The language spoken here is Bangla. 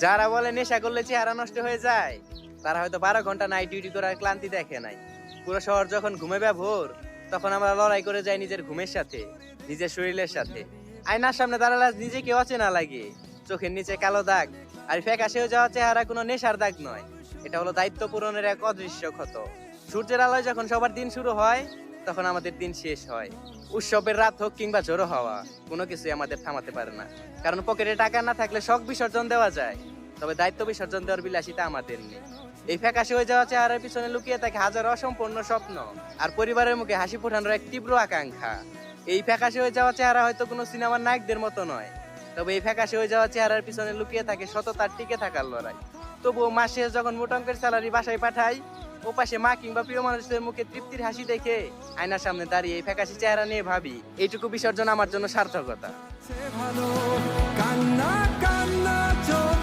যারা বলে নেশা করলে চেহারা নষ্ট হয়ে যায়, তারা হয়তো 12 ঘন্টা নাইট ডিউটি করার ক্লান্তি দেখে নাই। পুরো শহর যখন ঘুমে ভোর, তখন আমরা লড়াই করে যাই নিজের ঘুমের সাথে, নিজের শরীরের সাথে। আয়নার সামনে দাঁড়ালে আজ নিজেকে অচেনা লাগে। চোখের নিচে কালো দাগ আর ফ্যাকাশে হয়ে যাওয়া চেহারা কোনো নেশার দাগ নয়, এটা হলো দায়িত্ব পূরণের এক অদৃশ্য ক্ষত। সূর্যের আলোয় যখন সবার দিন শুরু হয়, তখন আমাদের দিন শেষ হয়। উৎসবের রাত হোক কিংবা ঝোড়ো হাওয়া, কোনো কিছুই আমাদের থামাতে পারে না। কারণ পকেটে টাকা না থাকলে শখ বিসর্জন দেওয়া যায়, তবে দায়িত্ব বিসর্জন দেওয়ার বিলাসিতা আমাদের নেই। এই ফ্যাকাশে হয়ে যাওয়া চেহারার পিছনে লুকিয়ে থাকে হাজার অসম্পূর্ণ স্বপ্ন আর পরিবারের মুখে হাসি ফোটানোর এক তীব্র আকাঙ্ক্ষা। এই ফ্যাকাশে হয়ে যাওয়া চেহারা হয়তো কোনো সিনেমার নায়কদের মতো নয়, তবে এই ফ্যাকাশে হয়ে যাওয়া চেহারার পিছনে লুকিয়ে থাকে সততার টিকে থাকার লড়াই। তবুও মাস শেষে যখন মোটা অঙ্কের স্যালারি বাসায় পাঠাই, ও পাশে মা কিংবা প্রিয় মানুষদের মুখে তৃপ্তির হাসি দেখে আয়নার সামনে দাঁড়িয়ে এই ফ্যাকাশে চেহারা নিয়ে ভাবি, এইটুকু বিসর্জন আমার জন্য সার্থকতা। ভালো কান্না কান্না চোখ